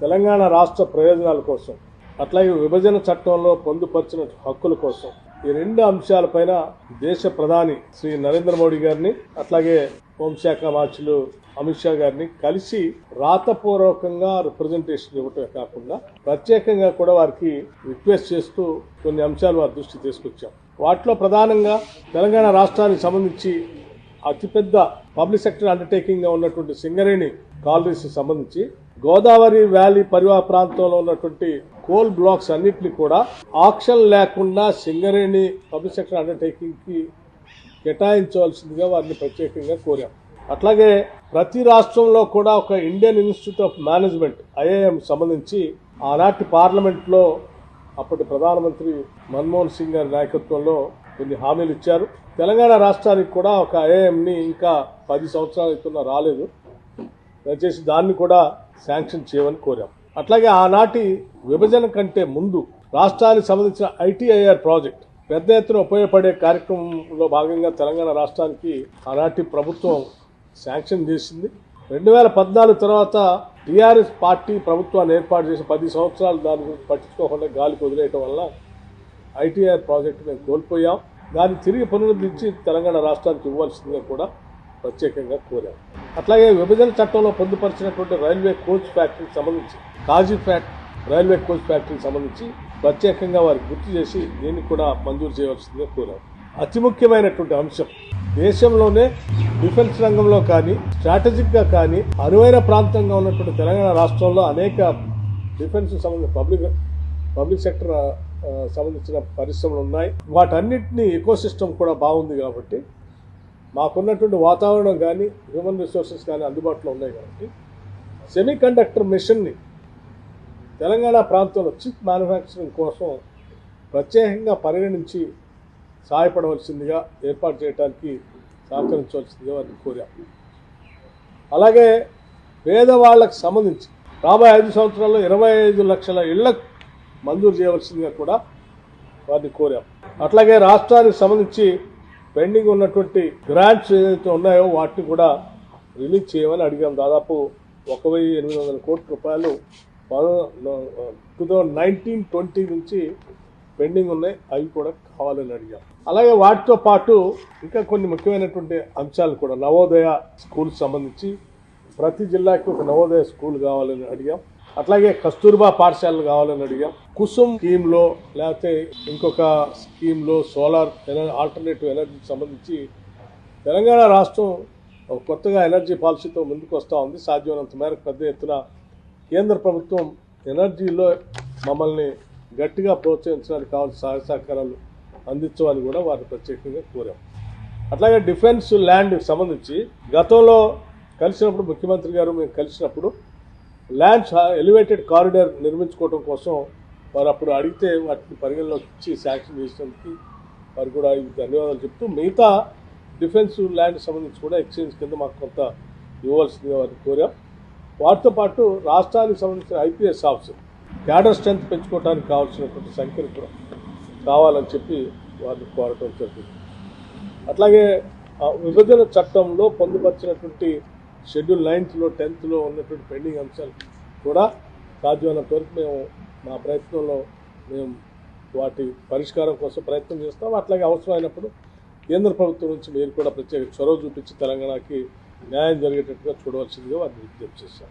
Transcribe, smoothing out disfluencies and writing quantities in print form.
తెలంగాణ రాష్ట్ర ప్రయోజనాల కోసం, అట్లాగే విభజన చట్టంలో పొందుపరిచిన హక్కుల కోసం ఈ రెండు అంశాలపైన దేశ ప్రధాని శ్రీ నరేంద్ర మోడీ గారిని అట్లాగే హోంశాఖ మార్చులు అమిత్ షా గారిని కలిసి రాతపూర్వకంగా రిప్రజెంటేషన్ ఇవ్వటమే కాకుండా ప్రత్యేకంగా కూడా వారికి రిక్వెస్ట్ చేస్తూ కొన్ని అంశాలు వారి దృష్టి తీసుకొచ్చాం. వాటిలో ప్రధానంగా తెలంగాణ రాష్ట్రానికి సంబంధించి అతిపెద్ద పబ్లిక్ సెక్టర్ అండర్టేకింగ్ గా ఉన్నటువంటి సింగరేణి కాలనీస్ సంబంధించి గోదావరి వ్యాలీ పరివాహ ప్రాంతంలో ఉన్నటువంటి కోల్ బ్లాక్స్ అన్నింటినీ కూడా ఆక్షన్ లేకుండా సింగరేణి పబ్లిక్ సెక్టర్ అండర్టేకింగ్ కి కేటాయించవలసిందిగా వారిని ప్రత్యేకంగా కోరాం. అట్లాగే ప్రతి రాష్ట్రంలో కూడా ఒక Indian institute of management IIM సంబంధించి ఆనాటి పార్లమెంట్లో అప్పటి ప్రధానమంత్రి మన్మోహన్ సింగ్ గారి నాయకత్వంలో కొన్ని హామీలు ఇచ్చారు. తెలంగాణ రాష్ట్రానికి కూడా ఒక ఐఐఎంని ఇంకా 10 సంవత్సరాల క్రితం రాలేదు, దయచేసి దాన్ని కూడా శాంక్షన్ చేయమని కోరాం. అట్లాగే ఆనాటి విభజన కంటే ముందు రాష్ట్రానికి సంబంధించిన ఐటీఐఆర్ ప్రాజెక్ట్ పెద్ద ఎత్తున ఉపయోగపడే కార్యక్రమంలో భాగంగా తెలంగాణ రాష్ట్రానికి ఆనాటి ప్రభుత్వం శాంక్షన్ చేసింది. 2014 తర్వాత టీఆర్ఎస్ పార్టీ ప్రభుత్వాన్ని ఏర్పాటు చేసి 10 సంవత్సరాలు దాని గురించి పట్టించుకోకుండా గాలికి వదిలేయటం వల్ల ఐటీఐఆర్ ప్రాజెక్టు మేము కోల్పోయాం. దాన్ని తిరిగి పునరుద్ధరించి తెలంగాణ రాష్ట్రానికి ఇవ్వాల్సిందిగా కూడా ప్రత్యేకంగా కోరాం. అట్లాగే విభజన చట్టంలో పొందుపరిచినటువంటి రైల్వే కోచ్ ఫ్యాక్టరీకి సంబంధించి కాజీపేట్ రైల్వే కోచ్ ఫ్యాక్టరీకి సంబంధించి ప్రత్యేకంగా వారికి గుర్తు చేసి దీన్ని కూడా మంజూరు చేయవలసిందిగా కోరాం. అతి ముఖ్యమైనటువంటి అంశం, దేశంలోనే డిఫెన్స్ రంగంలో కానీ స్ట్రాటజిక్ గా కానీ అనువైన ప్రాంతంగా ఉన్నటువంటి తెలంగాణ రాష్ట్రంలో అనేక డిఫెన్స్ సంబంధించిన పబ్లిక్ సెక్టర్ సంబంధించిన పరిశ్రమలు ఉన్నాయి. వాటన్నిటినీ ఎకోసిస్టమ్ కూడా బాగుంది కాబట్టి మాకున్నటువంటి వాతావరణం కానీ హ్యూమన్ రిసోర్సెస్ కానీ అందుబాటులో ఉన్నాయి కాబట్టి సెమీ కండక్టర్ మిషన్ని తెలంగాణ ప్రాంతంలో చిప్ మ్యానుఫ్యాక్చరింగ్ కోసం ప్రత్యేకంగా పరిగణించి సహాయపడవలసిందిగా ఏర్పాటు చేయడానికి సహకరించవలసిందిగా వారిని కోరాం. అలాగే పేదవాళ్లకు సంబంధించి రాబోయే 5 సంవత్సరాల్లో 25 లక్షల ఇళ్లకు మంజూరు చేయవలసిందిగా కూడా వారిని కోరాం. అట్లాగే రాష్ట్రానికి సంబంధించి పెండింగ్ ఉన్నటువంటి గ్రాంట్స్ ఏదైతే ఉన్నాయో వాటిని కూడా రిలీజ్ చేయమని అడిగాం. దాదాపు 1,800 కోట్ల రూపాయలు 2019-20 నుంచి పెండింగ్ ఉన్నాయి, అవి కూడా కావాలని అడిగాం. అలాగే వాటితో పాటు ఇంకా కొన్ని ముఖ్యమైనటువంటి అంశాలు కూడా, నవోదయ స్కూల్ సంబంధించి ప్రతి జిల్లాకి ఒక నవోదయ స్కూల్ కావాలని అడిగాం. అట్లాగే కస్తూర్బా పాఠశాలలు కావాలని అడిగాం. కుసుమ్ స్కీమ్లో లేకపోతే ఇంకొక స్కీమ్లో సోలార్ ఆల్టర్నేటివ్ ఎనర్జీకి సంబంధించి తెలంగాణ రాష్ట్రం కొత్తగా ఎనర్జీ పాలసీతో ముందుకు వస్తూ ఉంది. సాధ్యమైనంత మేరకు పెద్ద ఎత్తున కేంద్ర ప్రభుత్వం ఎనర్జీలో మమ్మల్ని గట్టిగా ప్రోత్సహించడానికి కావాల్సిన సహాయ సహకారాలు అందించమని కూడా వారిని ప్రత్యేకంగా కోరాం. అట్లాగే డిఫెన్స్ ల్యాండ్ సంబంధించి గతంలో కలిసినప్పుడు ముఖ్యమంత్రి గారు మేము కలిసినప్పుడు ల్యాండ్స్ ఎలివేటెడ్ కారిడార్ నిర్మించుకోవడం కోసం వారు అప్పుడు అడిగితే వాటిని పరిగణలోకి ఇచ్చి శాంక్షన్ చేసినందుకు వారు కూడా ధన్యవాదాలు చెప్తూ మిగతా డిఫెన్స్ ల్యాండ్ సంబంధించి కూడా ఎక్స్చేంజ్ కింద మాకు కొంత ఇవ్వాల్సిందిగా వారిని కోరాం. వాటితో పాటు రాష్ట్రానికి సంబంధించిన ఐపీఎస్ ఆఫీసర్ క్యాడర్ స్ట్రెంత్ పెంచుకోవడానికి కావాల్సినటువంటి సంఖ్యను కూడా కావాలని చెప్పి వారిని కోరటం జరిగింది. అట్లాగే విభజన చట్టంలో పొందుపరిచినటువంటి షెడ్యూల్ 9th, 10th ఉన్నటువంటి పెండింగ్ అంశాలు కూడా సాధ్యమైనంత వరకు మేము మా ప్రయత్నంలో వాటి పరిష్కారం కోసం ప్రయత్నం చేస్తాం. అట్లాగే అవసరమైనప్పుడు కేంద్ర ప్రభుత్వం నుంచి మీరు కూడా ప్రత్యేక చొరవ చూపించి తెలంగాణకి న్యాయం జరిగేటట్టుగా చూడవలసిందిగా వారిని విజ్ఞప్తి చేశాం.